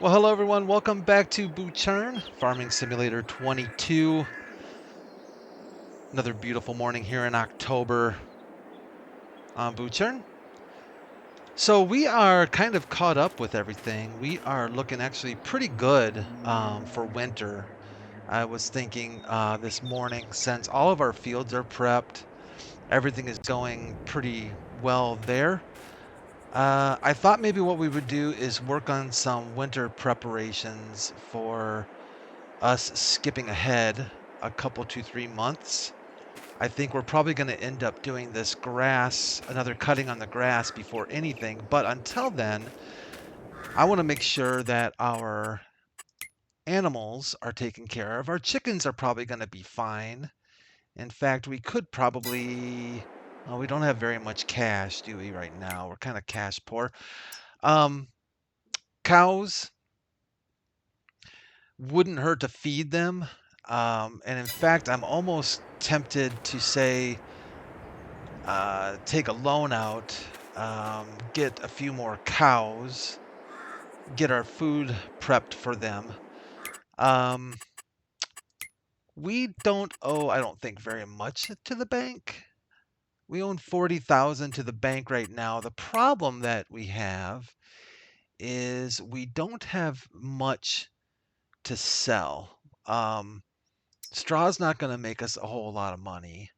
Well, hello everyone. Welcome back to Butschern, Farming Simulator 22. Another beautiful morning here in October on Butschern. So we are kind of caught up with everything. We are looking actually pretty good for winter. I was thinking this morning, since all of our fields are prepped, everything is going pretty well there. I thought maybe what we would do is work on some winter preparations for us skipping ahead a couple, 2, 3 months. I think we're probably going to end up doing this grass, another cutting on the grass before anything. But until then, I want to make sure that our animals are taken care of. Our chickens are probably going to be fine. In fact, we could probably, well, we don't have very much cash, do we, right now? We're kind of cash poor. Um, Cows wouldn't hurt to feed them. And in fact, I'm almost tempted to say, take a loan out, get a few more cows, get our food prepped for them. Um, we don't owe, I don't think, very much to the bank. We own 40,000 to the bank right now. The problem that we have is we don't have much to sell. Straw's not going to make us a whole lot of money.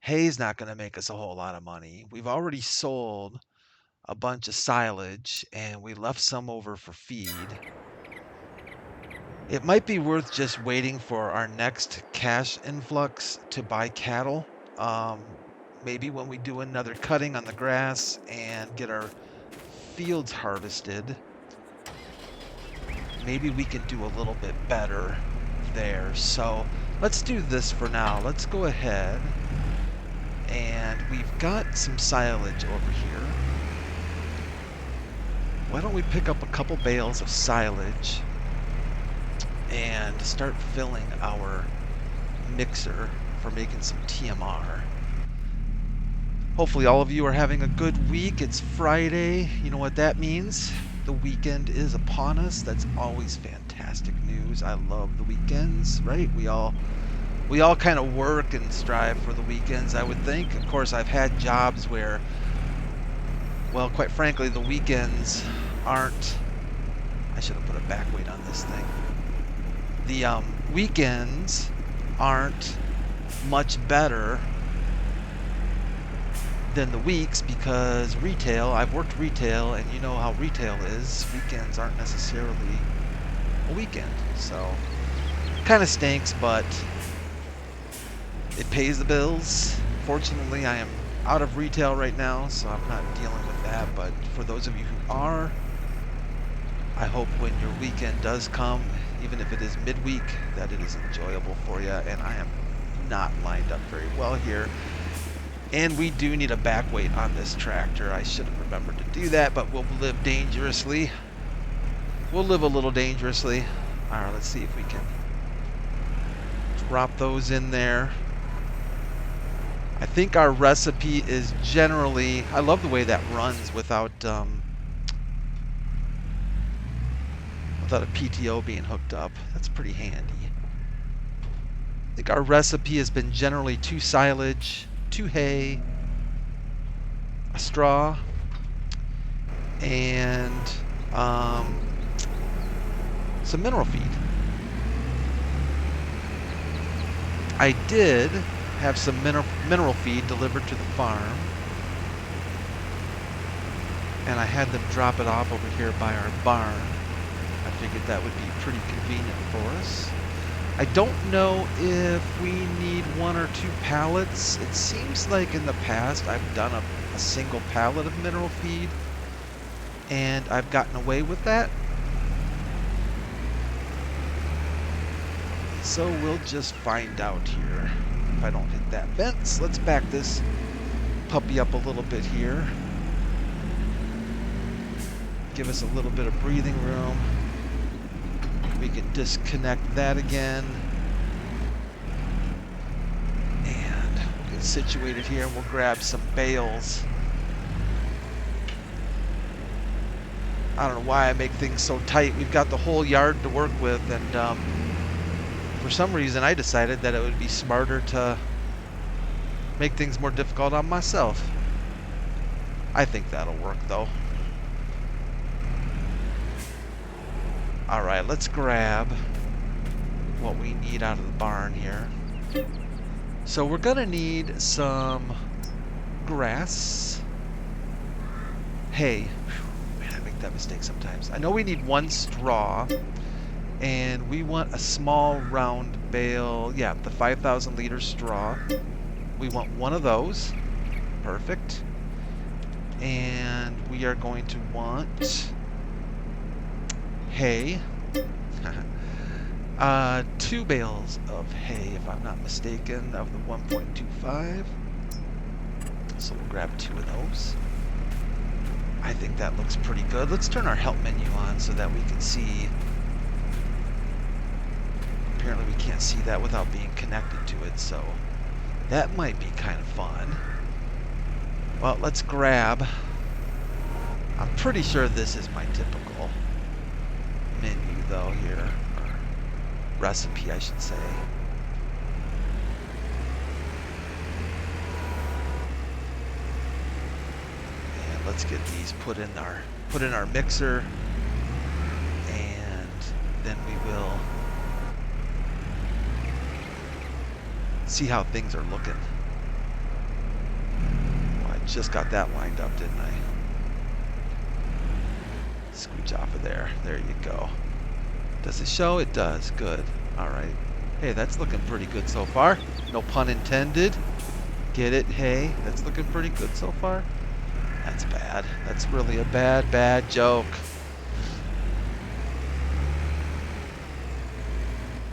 Hay's not going to make us a whole lot of money. We've already sold a bunch of silage and we left some over for feed. It might be worth just waiting for our next cash influx to buy cattle. Um, Maybe when we do another cutting on the grass and get our fields harvested, maybe we can do a little bit better there. So let's do this for now. Let's go ahead, and we've got some silage over here. Why don't we pick up a couple bales of silage and start filling our mixer for making some TMR. Hopefully all of you are having a good week. It's Friday. You know what that means? The weekend is upon us. That's always fantastic news. I love the weekends, right? We all kind of work and strive for the weekends, I would think. Of course, I've had jobs where, well, quite frankly, the weekends aren't... I should have put a back weight on this thing. The weekends aren't much better than the weeks because retail, I've worked retail, and you know how retail is. Weekends aren't necessarily a weekend. So, kind of stinks, but it pays the bills. Fortunately, I am out of retail right now, so I'm not dealing with that. But for those of you who are, I hope when your weekend does come, even if it is midweek, that it is enjoyable for you. And I am not lined up very well here. And we do need a back weight on this tractor. I should have remembered to do that, but we'll live dangerously. We'll live a little dangerously. All right, let's see if we can drop those in there. I think our recipe is generally... I love the way that runs without a PTO being hooked up. That's pretty handy. I think our recipe has been generally 2 silage, 2 hay, a straw, and some mineral feed. I did have some mineral feed delivered to the farm, and I had them drop it off over here by our barn. I figured that would be pretty convenient for us. I don't know if we need 1 or 2 pallets. It seems like in the past I've done a single pallet of mineral feed, and I've gotten away with that. So we'll just find out here. If I don't hit that fence, let's back this puppy up a little bit here. Give us a little bit of breathing room. We can disconnect that again. And we'll get situated here, and we'll grab some bales. I don't know why I make things so tight. We've got the whole yard to work with, and for some reason I decided that it would be smarter to make things more difficult on myself. I think that'll work though. Alright, let's grab what we need out of the barn here. So we're gonna need some grass. Hay. Man, I make that mistake sometimes. I know we need 1 straw, and we want a small round bale. Yeah, the 5,000 liter straw. We want 1 of those. Perfect. And we are going to want hay. 2 bales of hay, if I'm not mistaken, of the 1.25. So we'll grab 2 of those. I think that looks pretty good. Let's turn our help menu on so that we can see. Apparently we can't see that without being connected to it, so that might be kind of fun. Well, let's grab. I'm pretty sure this is my typical menu though here. Or recipe, I should say. And let's get these put in our mixer, and then we will see how things are looking. Well, I just got that lined up, didn't I? Scooch off of there. There you go. Does it show? It does. Good. Alright. Hey, that's looking pretty good so far. No pun intended. Get it? Hey, that's looking pretty good so far. That's bad. That's really a bad joke.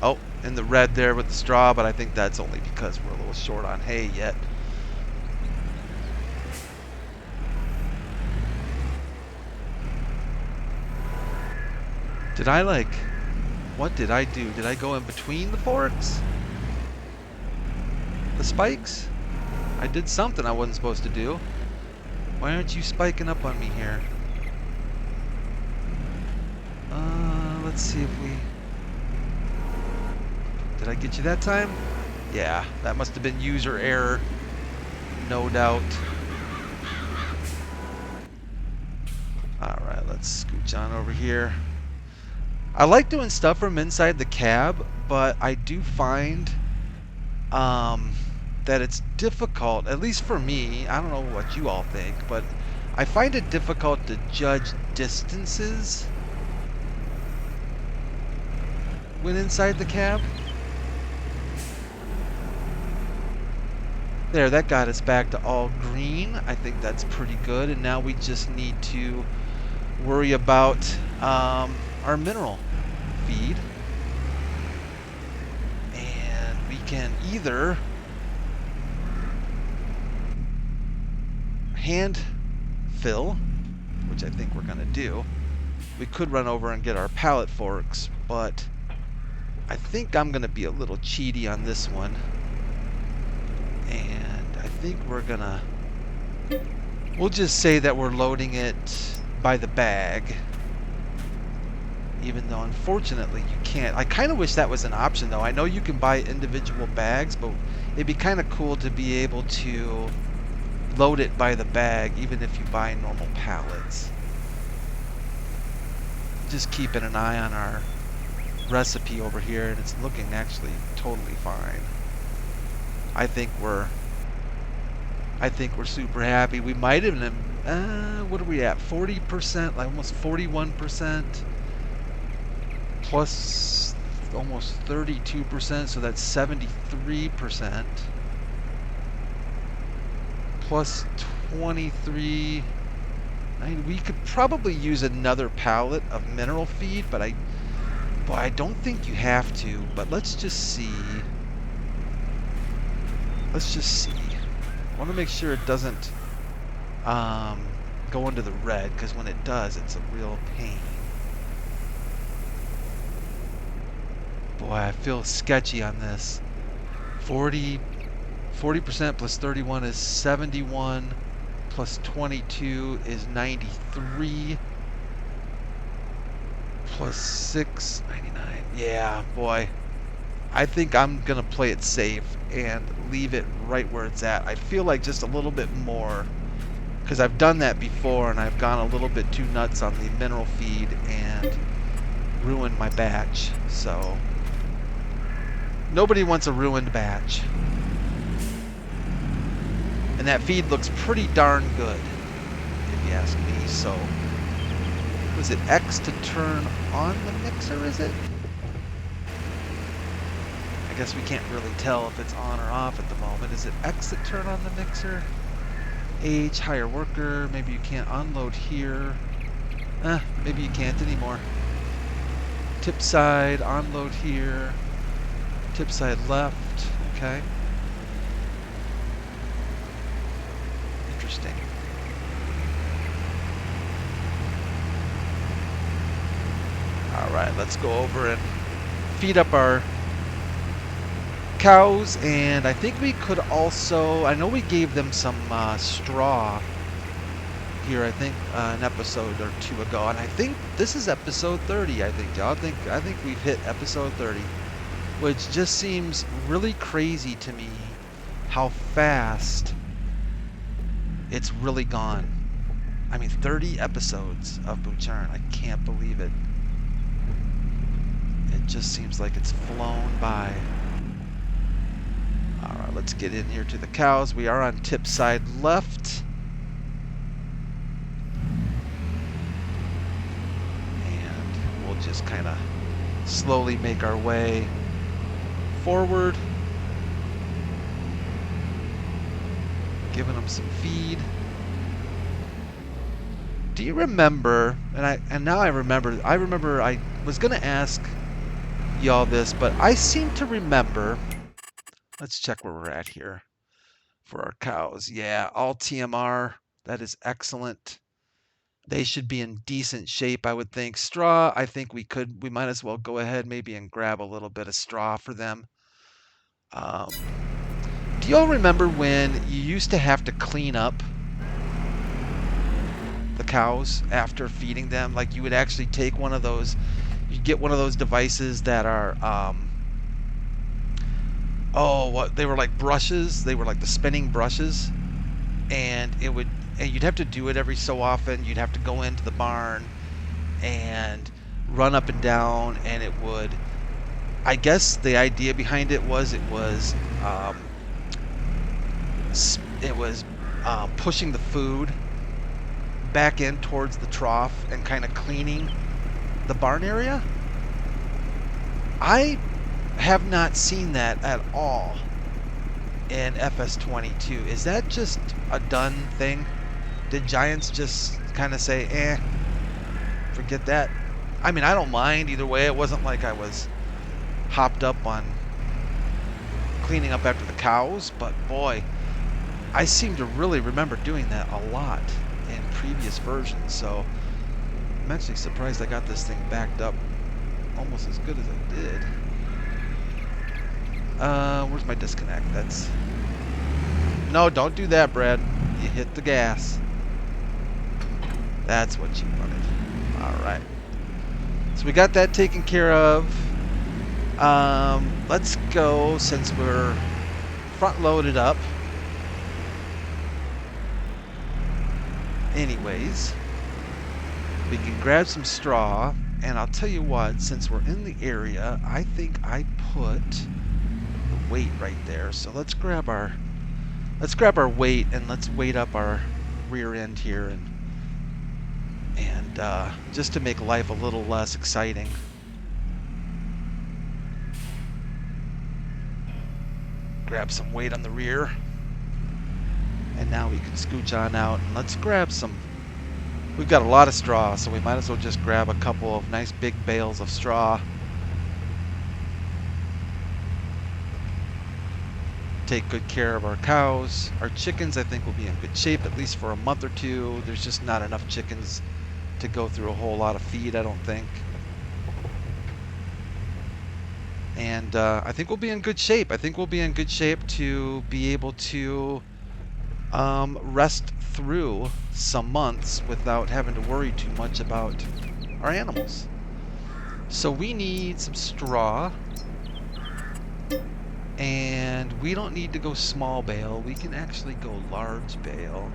Oh, in the red there with the straw, but I think that's only because we're a little short on hay yet. Did I what did I do? Did I go in between the forks? The spikes? I did something I wasn't supposed to do. Why aren't you spiking up on me here? Let's see if we... Did I get you that time? Yeah, that must have been user error. No doubt. Alright, let's scooch on over here. I like doing stuff from inside the cab, but I do find that it's difficult, at least for me. I don't know what you all think, but I find it difficult to judge distances when inside the cab. There, that got us back to all green. I think that's pretty good, and now we just need to worry about our mineral feed, and we can either hand fill, which I think we're gonna do. We could run over and get our pallet forks, but I think I'm gonna be a little cheaty on this one, and I think we'll just say that we're loading it by the bag, even though unfortunately you can't. I kind of wish that was an option though. I know you can buy individual bags, but it'd be kind of cool to be able to load it by the bag even if you buy normal pallets. Just keeping an eye on our recipe over here, and it's looking actually totally fine. I think we're super happy. We might have been, what are we at? 40%, like almost 41%, plus almost 32%, so that's 73%, plus 23. I mean, we could probably use another pallet of mineral feed, but I don't think you have to. But let's just see. Let's just see. I want to make sure it doesn't go into the red, because when it does, it's a real pain. Boy, I feel sketchy on this. 40% plus 31 is 71, plus 22 is 93. plus 699. Yeah, boy. I think I'm going to play it safe and leave it right where it's at. I feel like just a little bit more, because I've done that before and I've gone a little bit too nuts on the mineral feed and ruined my batch. So nobody wants a ruined batch. And that feed looks pretty darn good, if you ask me. So was it X to turn on the mixer, is it? I guess we can't really tell if it's on or off at the moment. Is it X to turn on the mixer? H, hire worker. Maybe you can't unload here. Maybe you can't anymore. Tip side, unload here. Tip side left. Okay. Interesting. All right, let's go over and feed up our cows, and I think we could also, I know we gave them some straw here, I think an episode or two ago, and I think this is episode 30, I think, y'all. I think we've hit episode 30, which just seems really crazy to me how fast it's really gone. I mean, 30 episodes of Butschern. I can't believe it. It just seems like it's flown by. Alright, let's get in here to the cows. We are on tip side left. And we'll just kind of slowly make our way forward. Giving them some feed. Do you remember, and now I remember I was going to ask y'all this, but I seem to remember, let's check where we're at here for our cows. Yeah, all TMR, that is excellent. They should be in decent shape, I would think. Straw, I think we might as well go ahead maybe and grab a little bit of straw for them. Do y'all remember when you used to have to clean up the cows after feeding them? Like you would actually take one of those, you'd get one of those devices that are, they were like brushes. They were like the spinning brushes, and you'd have to do it every so often. You'd have to go into the barn and run up and down, and it would, I guess the idea behind it was pushing the food back in towards the trough and kind of cleaning the barn area. I have not seen that at all in FS22. Is that just a done thing? Did Giants just kind of say, forget that? I mean, I don't mind either way. It wasn't like I was hopped up on cleaning up after the cows, but boy, I seem to really remember doing that a lot in previous versions, so I'm actually surprised I got this thing backed up almost as good as I did. Where's my disconnect? No, don't do that, Brad. You hit the gas. That's what you wanted. Alright. So we got that taken care of. Let's go, since we're front loaded up. Anyways, we can grab some straw, and I'll tell you what, since we're in the area, I think I put the weight right there. So let's grab our weight, and let's weight up our rear end here, and just to make life a little less exciting. Grab some weight on the rear. And now we can scooch on out, and let's grab some. We've got a lot of straw, so we might as well just grab a couple of nice big bales of straw. Take good care of our cows. Our chickens, I think, will be in good shape, at least for a month or two. There's just not enough chickens to go through a whole lot of feed, I don't think. And I think we'll be in good shape. I think we'll be in good shape to be able to rest through some months without having to worry too much about our animals. So we need some straw. And we don't need to go small bale. We can actually go large bale.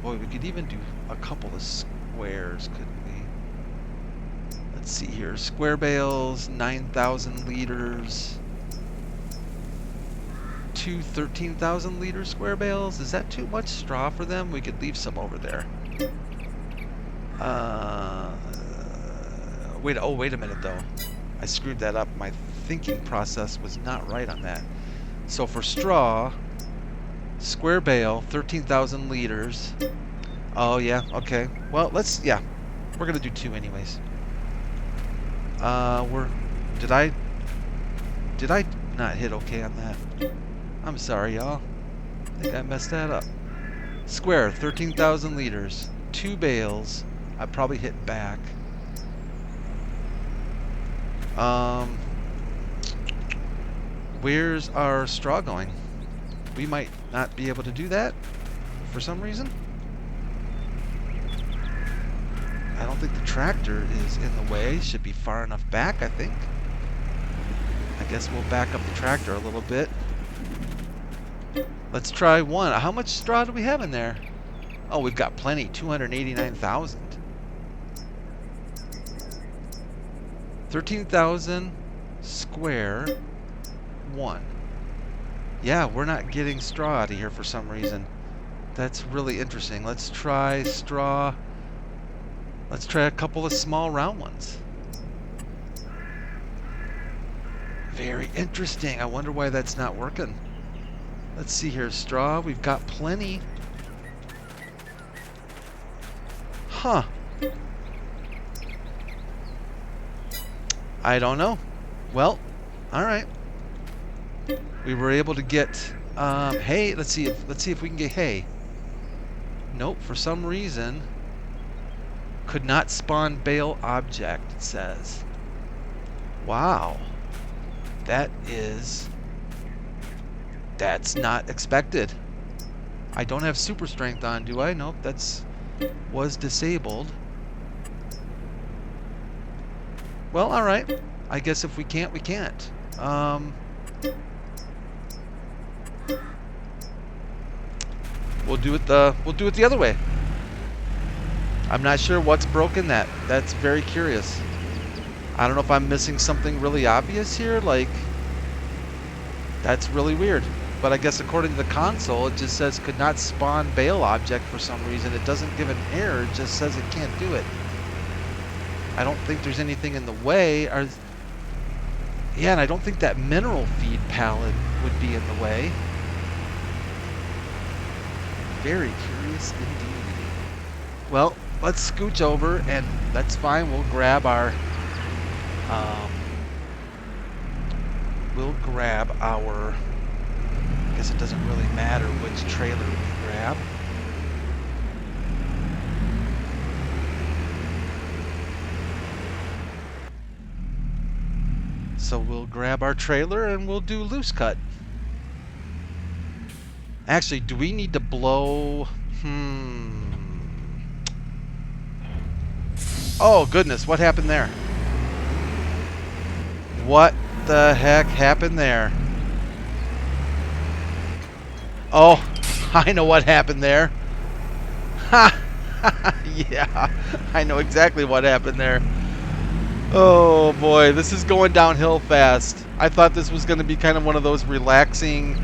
Boy, we could even do a couple of squares, couldn't we? Let's see here. Square bales, 9,000 liters. Two 13,000 liter square bales. Is that too much straw for them? We could leave some over there. Wait a minute though. I screwed that up. My thinking process was not right on that. So for straw, square bale, 13,000 liters. Oh yeah, okay. Well, we're gonna do 2 anyways. Did I not hit okay on that? I'm sorry, y'all. I think I messed that up. Square, 13,000 liters, 2 bales. I probably hit back. Where's our straw going? We might not be able to do that for some reason. I don't think the tractor is in the way. Should be far enough back, I think. I guess we'll back up the tractor a little bit. Let's try one. How much straw do we have in there? Oh, we've got plenty. 289,000. 13,000 square 1. Yeah, we're not getting straw out of here for some reason. That's really interesting. Let's try straw. Let's try a couple of small round ones. Very interesting. I wonder why that's not working. Let's see here. Straw, we've got plenty. Huh. I don't know. Well, all right. We were able to get hay. Let's see if we can get hay. Nope. For some reason, could not spawn bale object. It says. Wow. That's not expected. I don't have super strength on, do I? Nope. Was disabled. Well, all right. I guess if we can't, we can't. We'll do it the other way. I'm not sure what's broken that. That's very curious. I don't know if I'm missing something really obvious here. Like, that's really weird. But I guess according to the console, it just says could not spawn bale object for some reason. It doesn't give an error. It just says it can't do it. I don't think there's anything in the way. Yeah, and I don't think that mineral feed pallet would be in the way. Very curious indeed. Well, let's scooch over, and that's fine. We'll grab our I guess it doesn't really matter which trailer we grab. So we'll grab our trailer and we'll do loose cut. Actually, do we need to blow? Oh goodness, what happened there? What the heck happened there? Oh, I know what happened there. Ha! Yeah, I know exactly what happened there. Oh boy, this is going downhill fast. I thought this was going to be kind of one of those relaxing,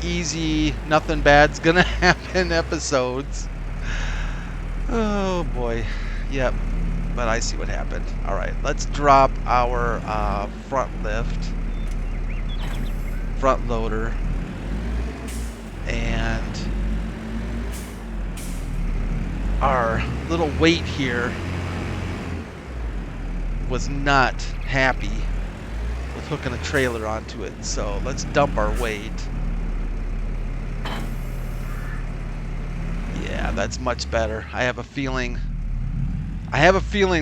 easy, nothing bad's gonna happen episodes. Oh boy. Yep. But I see what happened. Alright, let's drop our front loader, and our little weight here was not happy with hooking a trailer onto it, so let's dump our weight. Yeah, that's much better. I have a feeling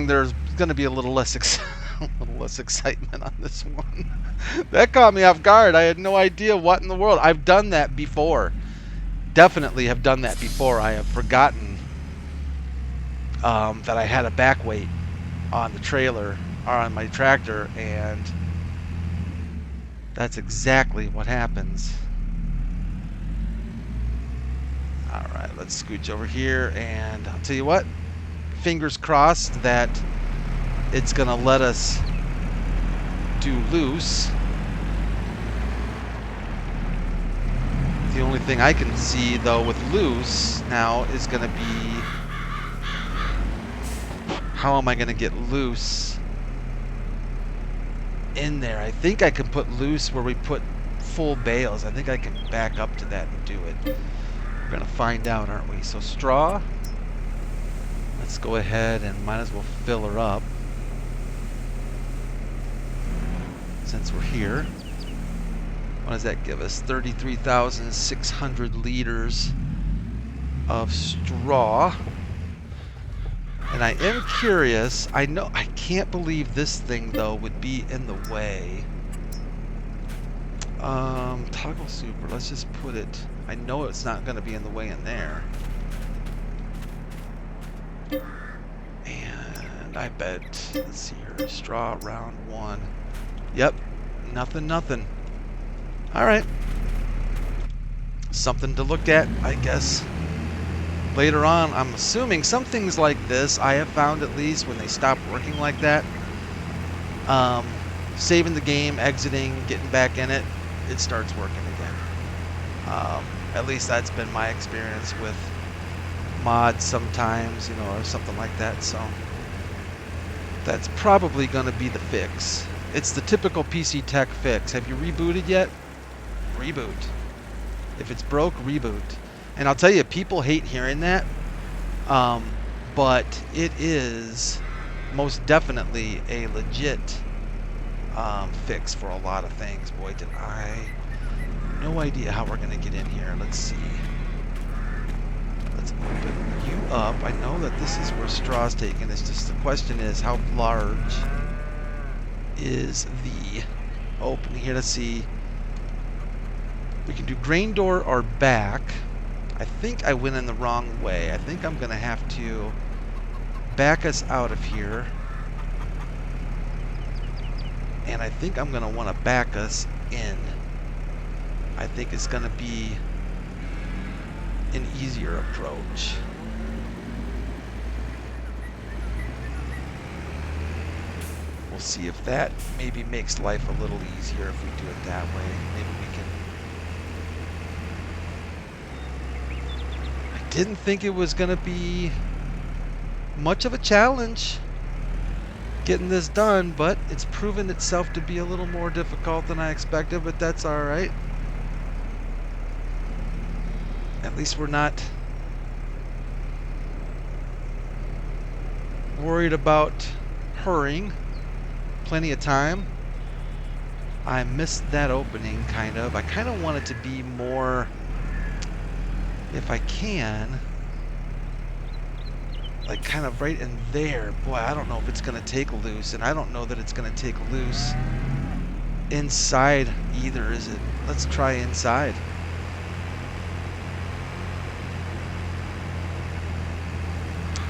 there's going to be a little less excitement on this one. That caught me off guard. I had no idea what in the world. I've done that before. Definitely have done that before. I have forgotten that I had a back weight on the trailer or on my tractor, and that's exactly what happens. All right, let's scooch over here, and I'll tell you what, fingers crossed that it's gonna let us do loose. The only thing I can see though with loose now is gonna be, how am I gonna get loose in there? I think I can put loose where we put full bales. I think I can back up to that and do it. We're gonna find out, aren't we? So straw, let's go ahead and might as well fill her up since we're here. What does that give us? 33,600 liters of straw. And I am curious, I can't believe this thing though would be in the way. Toggle super, let's just put it, I know it's not gonna be in the way in there. And I bet, let's see here, straw round 1. Yep, nothing. All right, something to look at, I guess. Later on, I'm assuming some things like this, I have found at least when they stop working like that, saving the game, exiting, getting back in it, it starts working again. At least that's been my experience with mods sometimes, you know, or something like that. So that's probably going to be the fix. It's the typical PC tech fix. Have you rebooted yet? Reboot. If it's broke, reboot. And I'll tell you, people hate hearing that, but it is most definitely a legit fix for a lot of things. Boy, did I... No idea how we're going to get in here. Let's see. Let's open you up. I know that this is where straw's taken. It's just the question is, how large is the opening here? Let's see. We can do grain door or back. I think I went in the wrong way. I think I'm going to have to back us out of here. And I think I'm going to want to back us in. I think it's going to be an easier approach. We'll see if that maybe makes life a little easier if we do it that way. Maybe we can... I didn't think it was going to be much of a challenge getting this done, but it's proven itself to be a little more difficult than I expected, but that's all right. At least we're not worried about hurrying. Plenty of time. I missed that opening, kind of. I kind of want it to be more, if I can, like kind of right in there. Boy, I don't know if it's going to take loose, and I don't know that it's going to take loose inside either, is it? Let's try inside.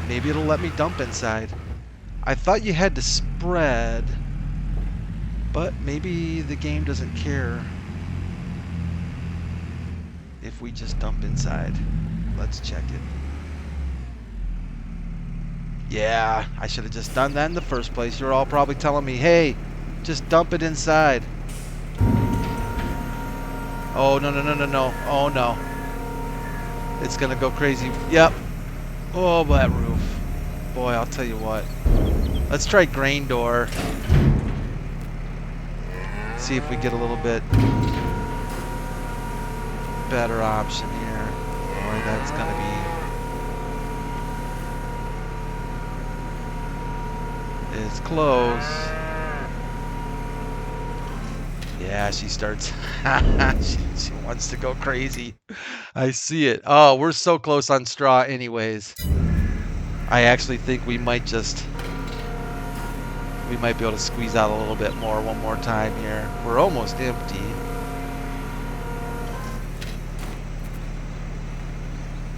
Maybe it'll let me dump inside. I thought you had to spread, but maybe the game doesn't care if we just dump inside. Let's check it. Yeah, I should have just done that in the first place. You're all probably telling me, hey, just dump it inside. Oh, no. Oh, no. It's going to go crazy. Yep. Oh, that roof. Boy, I'll tell you what. Let's try grain door. See if we get a little bit better option here. Boy, that's going to be... It's close. Yeah, she starts... she wants to go crazy. I see it. Oh, we're so close on straw anyways. I actually think we might just... We might be able to squeeze out a little bit more one more time here. We're almost empty.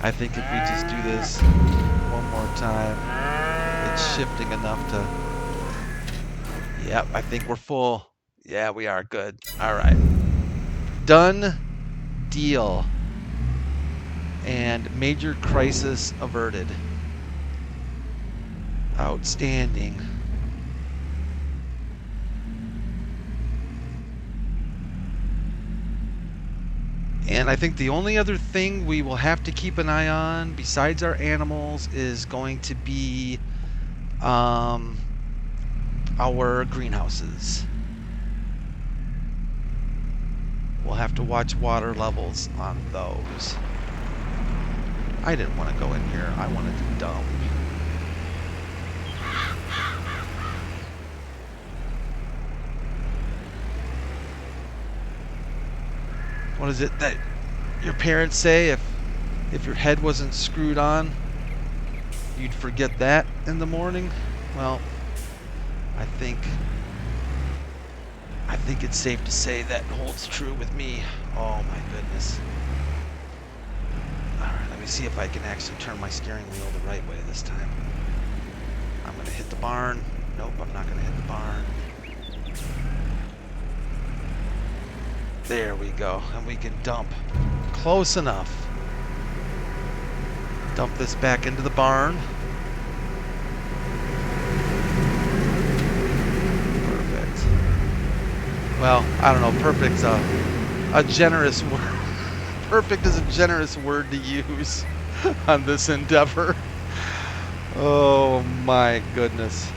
I think if we just do this one more time... shifting enough to... Yep, I think we're full. Yeah, we are. Good. All right. Done deal. And major crisis averted. Outstanding. And I think the only other thing we will have to keep an eye on besides our animals is going to be our greenhouses. We'll have to watch water levels on those. I didn't want to go in here. I wanted to dump. What is it that your parents say? If your head wasn't screwed on, you'd forget that in the morning? Well, I think it's safe to say that holds true with me. Oh my goodness. Alright, let me see if I can actually turn my steering wheel the right way this time. I'm gonna hit the barn. Nope, I'm not gonna hit the barn. There we go, and we can dump. Close enough. Dump this back into the barn. Perfect. Well, I don't know, perfect's a generous word. Perfect is a generous word to use on this endeavor. Oh my goodness.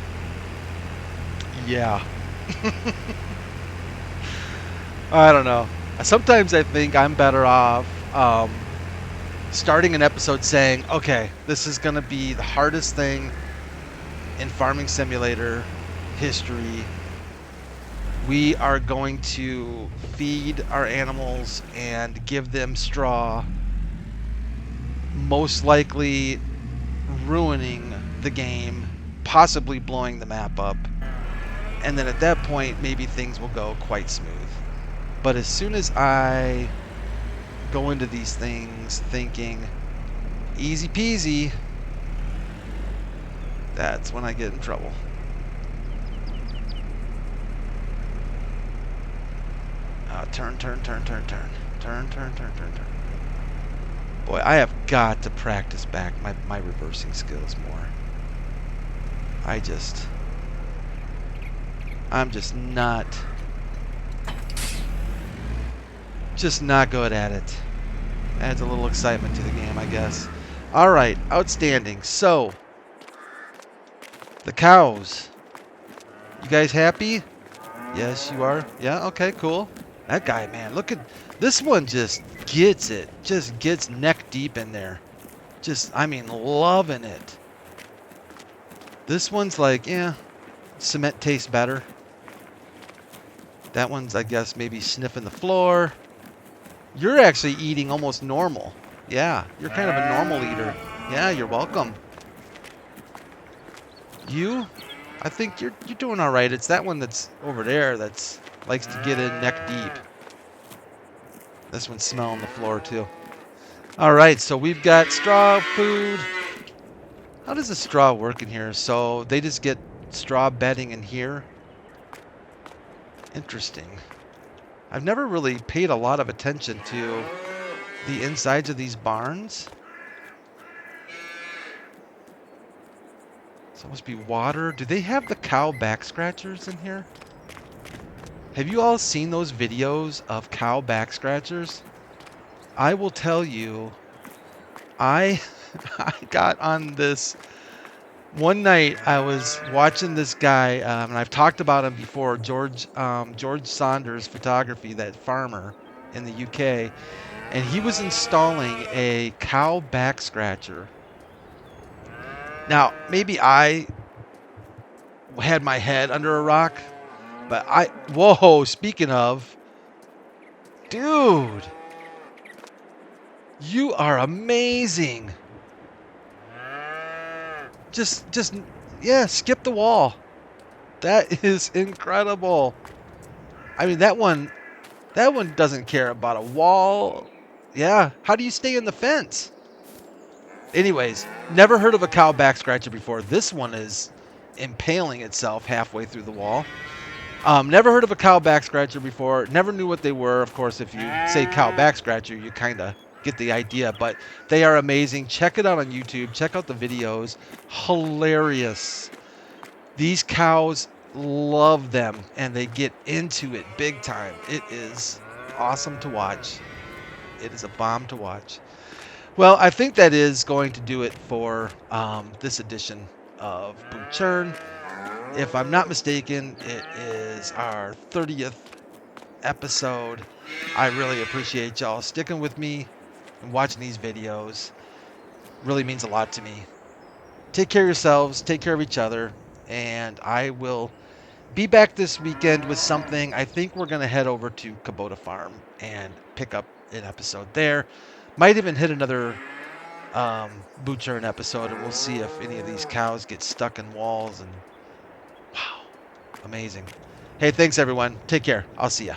Yeah. I don't know. Sometimes I think I'm better off starting an episode saying, okay, this is going to be the hardest thing in Farming Simulator history. We are going to feed our animals and give them straw, most likely ruining the game, possibly blowing the map up. And then at that point, maybe things will go quite smooth. But as soon as I go into these things thinking easy peasy, that's when I get in trouble. Turn. Boy, I have got to practice back my reversing skills more. I'm just not good at it. Adds a little excitement to the game, I guess. Alright, outstanding. So, the cows. You guys happy? Yes, you are? Yeah, okay, cool. That guy, man, look at... This one just gets it. Just gets neck deep in there. Just, I mean, loving it. This one's like, yeah, cement tastes better. That one's, I guess, maybe sniffing the floor. You're actually eating almost normal. Yeah, you're kind of a normal eater. Yeah, you're welcome. You? I think you're doing all right. It's that one that's over there that's likes to get in neck deep. This one's smelling the floor too. All right, so we've got straw food. How does the straw work in here? So they just get straw bedding in here. Interesting. I've never really paid a lot of attention to the insides of these barns. So it must be water. Do they have the cow back scratchers in here? Have you all seen those videos of cow back scratchers? I will tell you, I got on this one night. I was watching this guy, and I've talked about him before, George Saunders Photography, that farmer in the UK, and he was installing a cow back scratcher. Now, maybe I had my head under a rock, but whoa, speaking of, dude, you are amazing. Just, yeah, skip the wall. That is incredible. I mean, that one doesn't care about a wall. Yeah, how do you stay in the fence? Anyways, never heard of a cow back scratcher before. This one is impaling itself halfway through the wall. Never heard of a cow back scratcher before. Never knew what they were. Of course, if you say cow back scratcher, you kind of get the idea. But they are amazing. Check it out on YouTube. Check out the videos. Hilarious. These cows love them, and they get into it big time. It is awesome to watch. It is a bomb to watch. Well, I think that is going to do it for this edition of Butschern. If I'm not mistaken, it is our 30th episode. I really appreciate y'all sticking with me and watching these videos. Really means a lot to me. Take care of yourselves, take care of each other, and I will be back this weekend with something. I think we're going to head over to Kubota Farm and pick up an episode there. Might even hit another Butschern episode, and we'll see if any of these cows get stuck in walls. And wow, amazing. Hey, thanks everyone. Take care. I'll see ya.